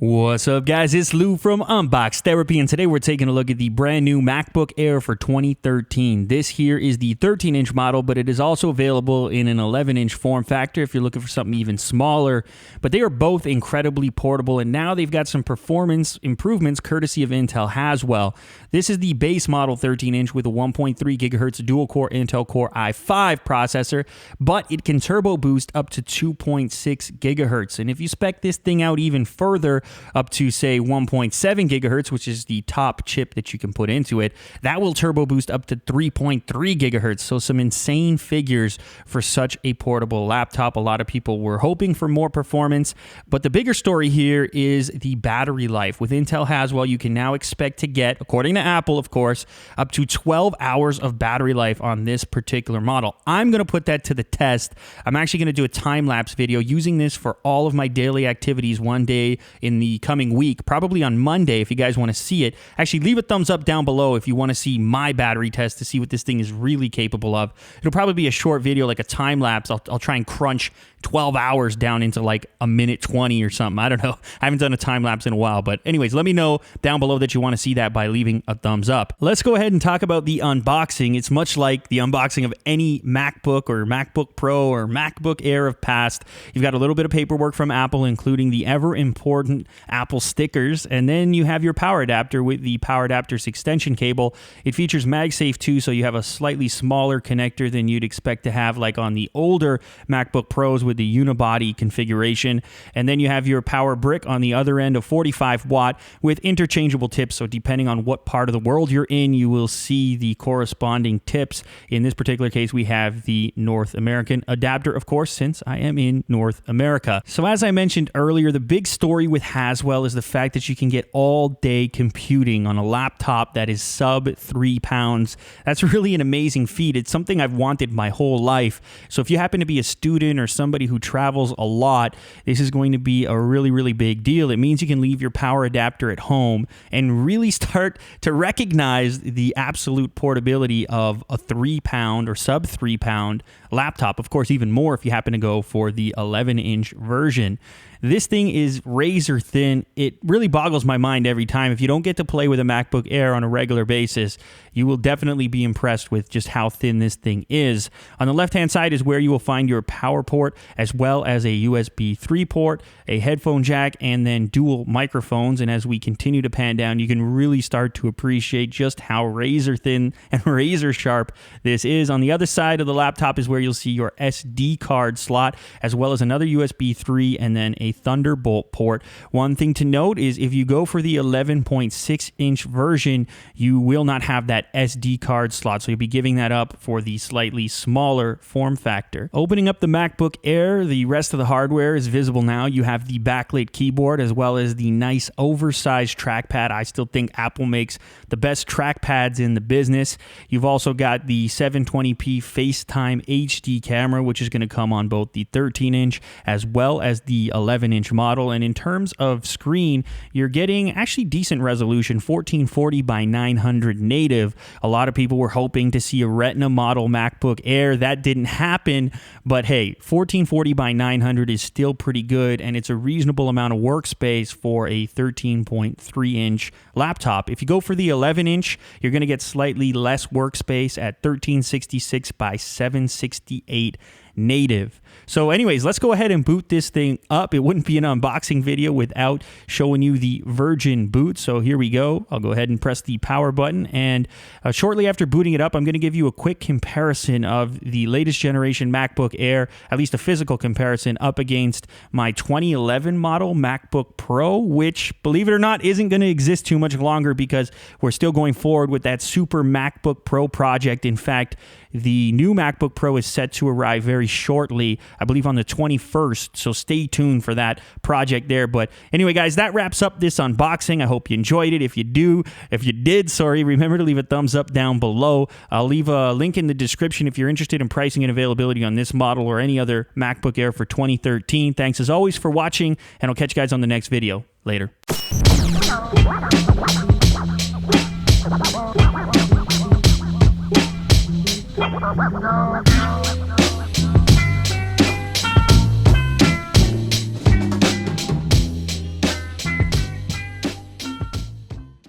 What's up, guys? It's Lou from Unbox Therapy, and today we're taking a look at the brand new MacBook Air for 2013. This here is the 13-inch model, but it is also available in an 11-inch form factor if you're looking for something even smaller. But they are both incredibly portable, and now they've got some performance improvements courtesy of Intel Haswell. This is the base model 13-inch with a 1.3 gigahertz dual-core Intel Core i5 processor, but it can turbo boost up to 2.6 gigahertz. And if you spec this thing out even further, up to, say, 1.7 gigahertz, which is the top chip that you can put into it, that will turbo boost up to 3.3 gigahertz. So some insane figures for such a portable laptop. A lot of people were hoping for more performance, but the bigger story here is the battery life. With Intel Haswell, you can now expect to get, according to Apple, of course, up to 12 hours of battery life on this particular model. I'm going to put that to the test. I'm actually going to do a time-lapse video using this for all of my daily activities one day in the coming week, probably on Monday if you guys want to see it. Actually, leave a thumbs up down below if you want to see my battery test to see what this thing is really capable of. It'll probably be a short video, like a time-lapse. I'll try and crunch 12 hours down into like a minute 20 or something. I don't know. I haven't done a time-lapse in a while, but anyways, let me know down below that you want to see that by leaving a thumbs up. Let's go ahead and talk about the unboxing. It's much like the unboxing of any MacBook or MacBook Pro or MacBook Air of past. You've got a little bit of paperwork from Apple, including the ever-important Apple stickers, and then you have your power adapter with the power adapter's extension cable. It features MagSafe 2, so you have a slightly smaller connector than you'd expect to have like on the older MacBook Pros with the unibody configuration. And then you have your power brick on the other end of 45 watt with interchangeable tips, so depending on what part of the world you're in, you will see the corresponding tips. In this particular case, we have the North American adapter, of course, since I am in North America. So as I mentioned earlier, the big story with Haswell is the fact that you can get all-day computing on a laptop that is sub 3 pounds. That's really an amazing feat. It's something I've wanted my whole life. So if you happen to be a student or somebody who travels a lot, this is going to be a really, really big deal. It means you can leave your power adapter at home and really start to recognize the absolute portability of a 3 pound or sub 3 pound laptop. Of course, even more if you happen to go for the 11-inch version. This thing is razor thin. It really boggles my mind every time. If you don't get to play with a MacBook Air on a regular basis, you will definitely be impressed with just how thin this thing is. On the left-hand side is where you will find your power port, as well as a USB 3 port, a headphone jack, and then dual microphones. And as we continue to pan down, you can really start to appreciate just how razor thin and razor sharp this is. On the other side of the laptop is where you'll see your SD card slot, as well as another USB 3 and then a Thunderbolt port. One thing to note is if you go for the 11.6-inch version, you will not have that SD card slot, so you'll be giving that up for the slightly smaller form factor. Opening up the MacBook Air, the rest of the hardware is visible now. You have the backlit keyboard as well as the nice oversized trackpad. I still think Apple makes the best trackpads in the business. You've also got the 720p FaceTime HD camera, which is going to come on both the 13-inch as well as the 11-inch model. And in terms of screen, you're getting actually decent resolution, 1440 by 900 native. A lot of people were hoping to see a Retina model MacBook Air. That didn't happen, but hey, 1440 by 900 is still pretty good, and it's a reasonable amount of workspace for a 13.3-inch laptop. If you go for the 11-inch, you're going to get slightly less workspace at 1366 by 768 native. So anyways, let's go ahead and boot this thing up. It wouldn't be an unboxing video without showing you the Virgin boot. So here we go. I'll go ahead and press the power button, and shortly after booting it up, I'm going to give you a quick comparison of the latest generation MacBook Air, at least a physical comparison, up against my 2011 model MacBook Pro, which, believe it or not, isn't going to exist too much longer because we're still going forward with that Super MacBook Pro project. In fact, the new MacBook Pro is set to arrive very shortly, I believe on the 21st, so stay tuned for that project there. But anyway, guys, that wraps up this unboxing. I hope you enjoyed it. If you did, remember to leave a thumbs up down below. I'll leave a link in the description if you're interested in pricing and availability on this model or any other MacBook Air for 2013. Thanks as always for watching, and I'll catch you guys on the next video. Later. No.